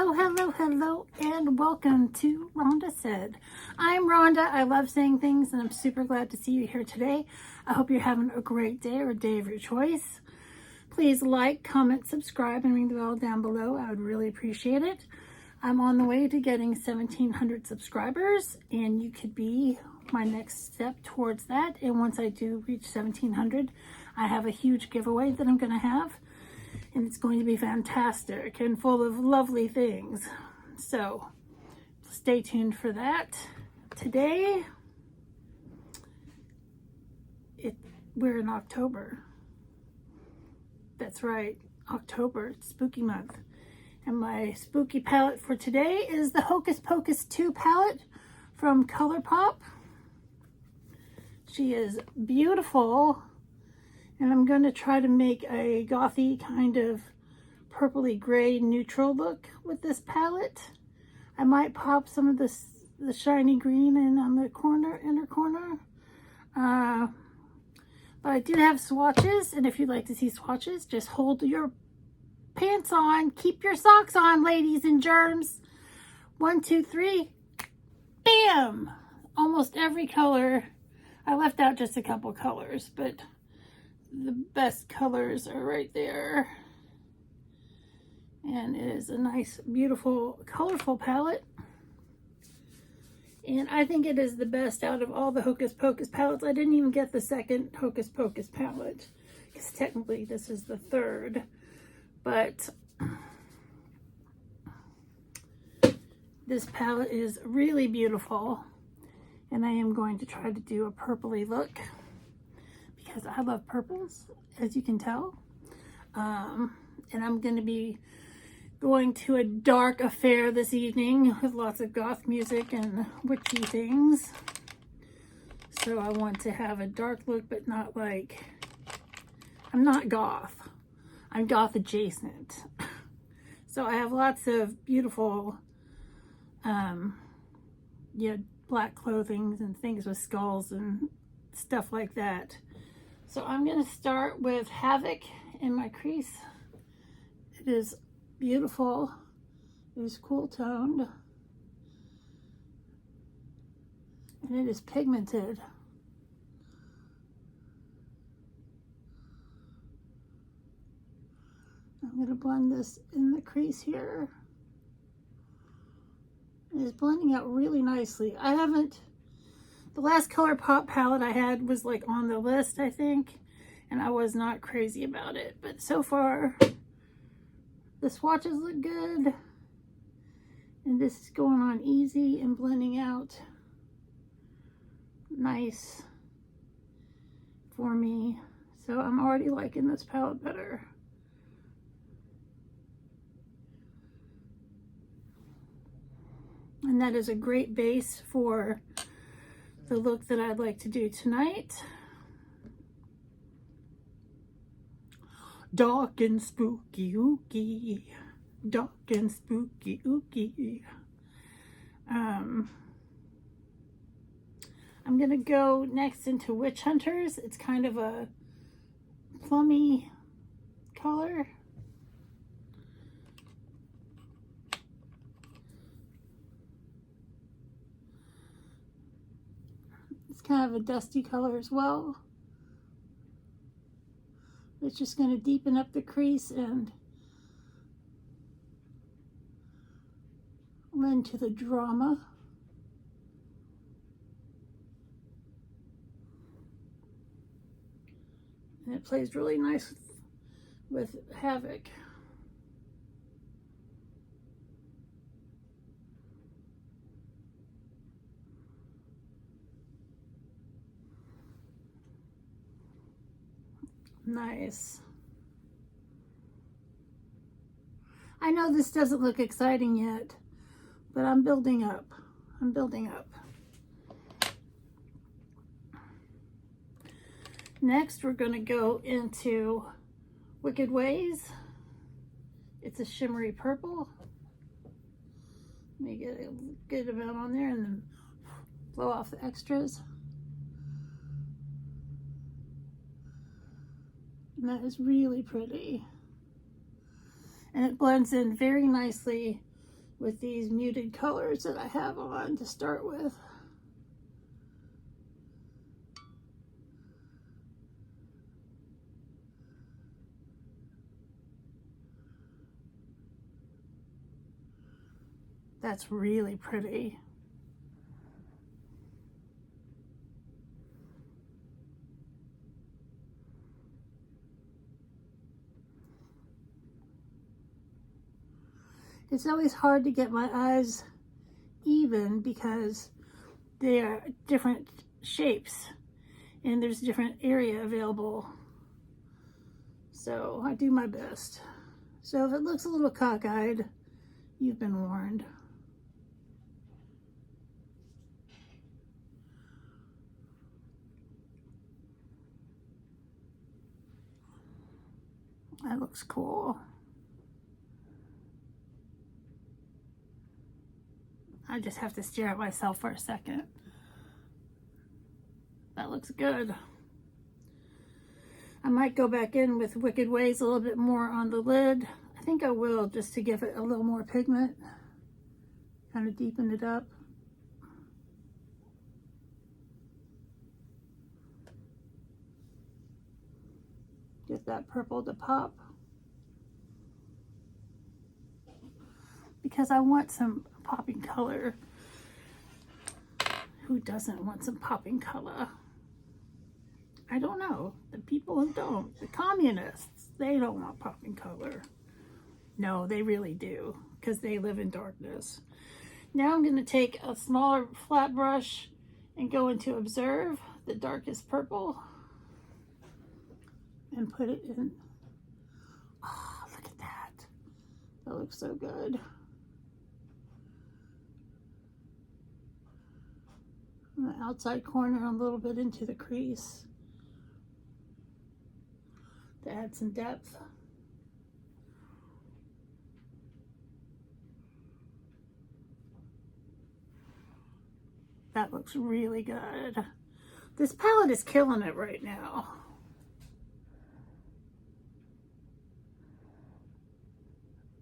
Hello, and welcome to Rhonda Said. I'm Rhonda. I love saying things, and I'm super glad to see you here today. I hope you're having a great day or a day of your choice. Please like, comment, subscribe, and ring the bell down below. I would really appreciate it. I'm on the way to getting 1,700 subscribers, and you could be my next step towards that. And once I do reach 1,700, I have a huge giveaway that I'm going to have. And it's going to be fantastic and full of lovely things. So stay tuned for that. Today, we're in October. That's right, October, it's spooky month. And my spooky palette for today is the Hocus Pocus 2 palette from Colourpop. She is beautiful. And I'm going to try to make a gothy kind of purpley gray neutral look with this palette. I might pop some of the shiny green in on the inner corner. But I do have swatches, and if you'd like to see swatches, just hold your pants on. Keep your socks on, ladies and germs. 1, 2, 3. Bam! Almost every color. I left out just a couple colors, but the best colors are right there. And it is a nice, beautiful, colorful palette. And I think it is the best out of all the Hocus Pocus palettes. I didn't even get the second Hocus Pocus palette, because technically this is the third. But this palette is really beautiful. And I am going to try to do a purpley look, because I love purples, as you can tell. And I'm going to be going to a dark affair this evening with lots of goth music and witchy things. So I want to have a dark look, but not like, I'm not goth. I'm goth adjacent. So I have lots of beautiful, black clothing and things with skulls and stuff like that. So I'm going to start with Havoc in my crease. It is beautiful. It is cool toned. And it is pigmented. I'm going to blend this in the crease here. It is blending out really nicely. The last Colourpop palette I had was like on the list, I think, and I was not crazy about it. But so far, the swatches look good, and this is going on easy and blending out nice for me. So I'm already liking this palette better. And that is a great base for the look that I'd like to do tonight. Dark and spooky, ooky. Dark and spooky, ooky. I'm gonna go next into Witch Hunters. It's kind of a plummy color. It's kind of a dusty color as well. It's just going to deepen up the crease and lend to the drama. And it plays really nice with Havoc. Nice. I know this doesn't look exciting yet, but I'm building up. I'm building up. Next, we're going to go into Wicked Ways. It's a shimmery purple. Let me get a good amount on there and then blow off the extras. And that is really pretty. And it blends in very nicely with these muted colors that I have on to start with. That's really pretty. It's always hard to get my eyes even because they are different shapes and there's different area available. So I do my best. So if it looks a little cockeyed, you've been warned. That looks cool. I just have to stare at myself for a second. That looks good. I might go back in with Wicked Ways a little bit more on the lid. I think I will, just to give it a little more pigment. Kind of deepen it up. Get that purple to pop. Because I want some popping color. Who doesn't want some popping color? I don't know. The people who don't. The communists, they don't want popping color. No, they really do, because they live in darkness. Now I'm going to take a smaller flat brush and go into Observe, the darkest purple, and put it in. Oh, look at that. That looks so good. On the outside corner, a little bit into the crease to add some depth. That looks really good. This palette is killing it right now.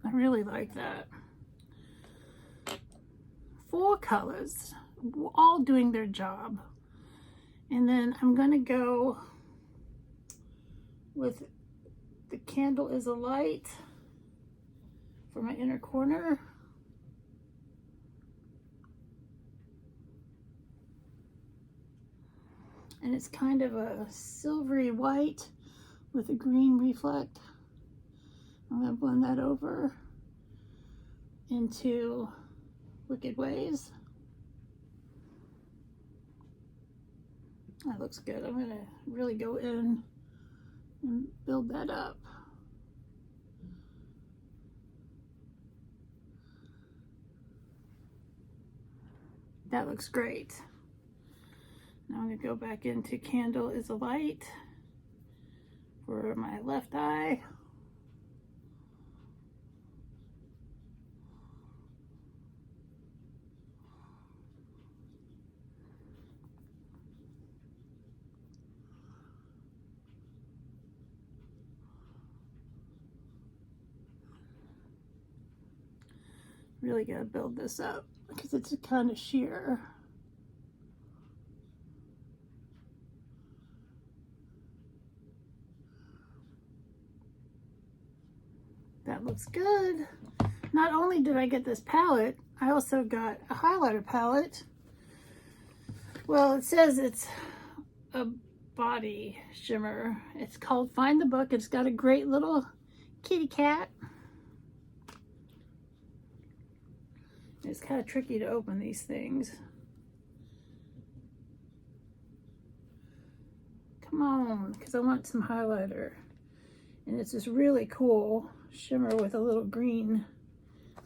I really like that. 4 colors, all doing their job. And then I'm going to go with the Candle is a Light for my inner corner. And it's kind of a silvery white with a green reflect. I'm going to blend that over into Wicked Ways. That looks good. I'm going to really go in and build that up. That looks great. Now I'm going to go back into Candle is a Light for my left eye. Really got to build this up because it's kind of sheer. That looks good. Not only did I get this palette, I also got a highlighter palette. Well, it says it's a body shimmer. It's called Find the Book. It's got a great little kitty cat. It's kind of tricky to open these things. Come on, because I want some highlighter. And it's this really cool shimmer with a little green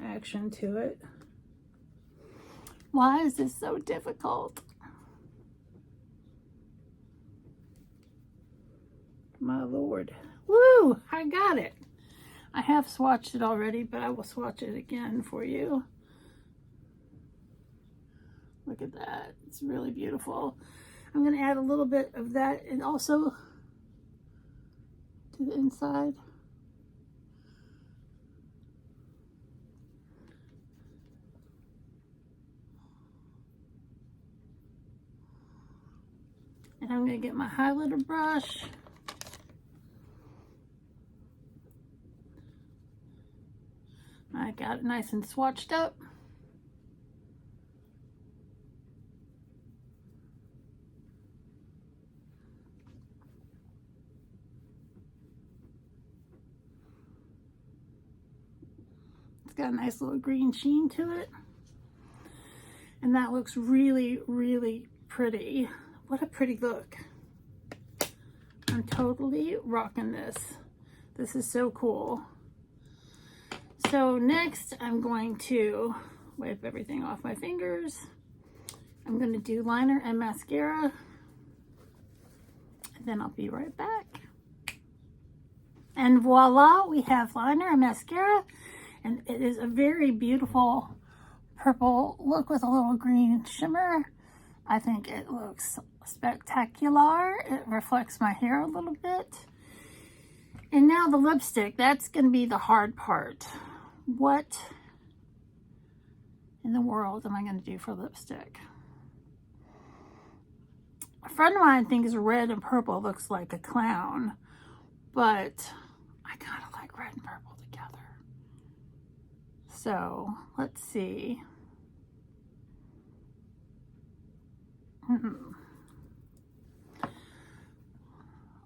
action to it. Why is this so difficult? My Lord. Woo! I got it. I have swatched it already, but I will swatch it again for you. Look at that. It's really beautiful. I'm going to add a little bit of that and also to the inside. And I'm going to get my highlighter brush. I got it nice and swatched up. It's got a nice little green sheen to it. And that looks really, really pretty. What a pretty look. I'm totally rocking this. This is so cool. So next I'm going to wipe everything off my fingers. I'm going to do liner and mascara. And then I'll be right back. And voila, we have liner and mascara. And it is a very beautiful purple look with a little green shimmer. I think it looks spectacular. It reflects my hair a little bit. And now the lipstick, that's going to be the hard part. What in the world am I going to do for lipstick? A friend of mine thinks red and purple looks like a clown, but I kind of like red and purple together. So let's see.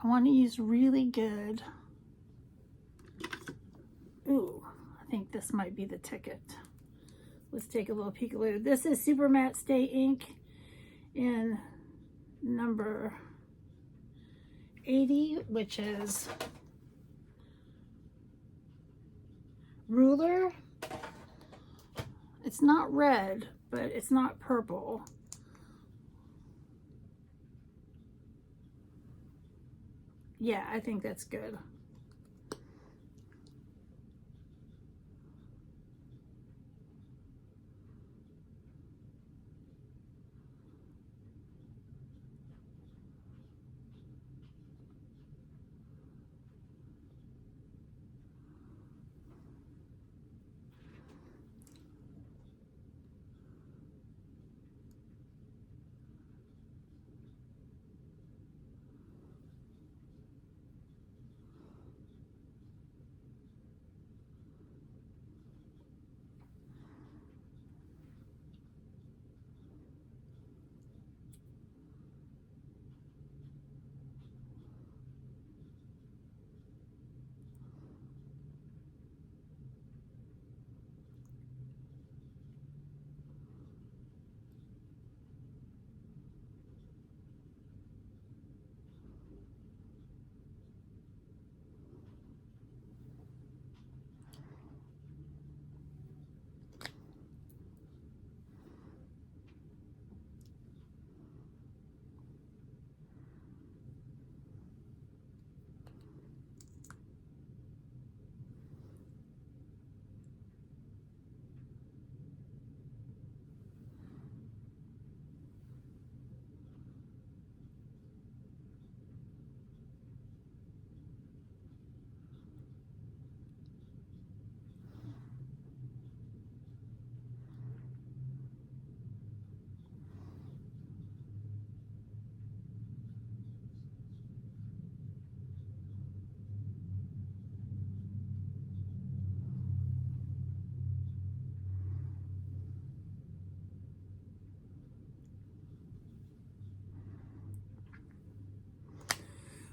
I want to use really good. Ooh, I think this might be the ticket. Let's take a little peek-a-loo. This is Super Matte Stay Ink in number 80, which is Ruler. It's not red, but it's not purple. Yeah, I think that's good.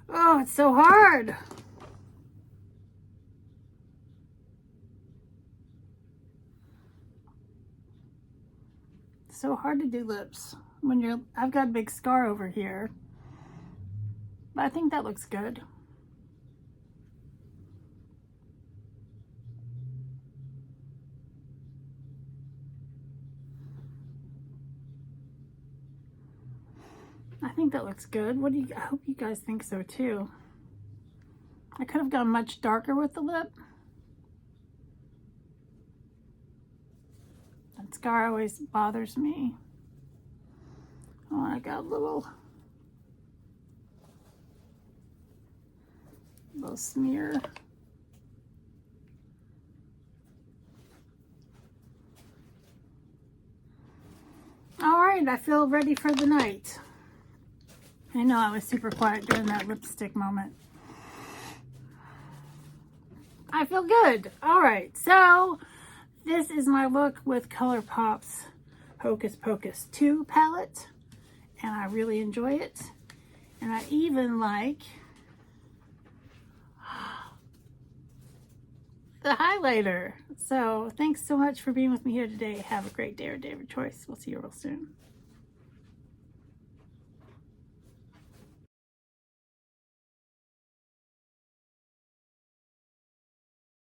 Oh, it's so hard. So hard to do lips when I've got a big scar over here. But I think that looks good. I think that looks good. I hope you guys think so too. I could have gone much darker with the lip. That scar always bothers me. Oh, I got a little smear. All right, I feel ready for the night. I know I was super quiet during that lipstick moment. I feel good. All right, so this is my look with Colourpop's Hocus Pocus 2 palette, and I really enjoy it. And I even like the highlighter. So thanks so much for being with me here today. Have a great day or day of your choice. We'll see you real soon.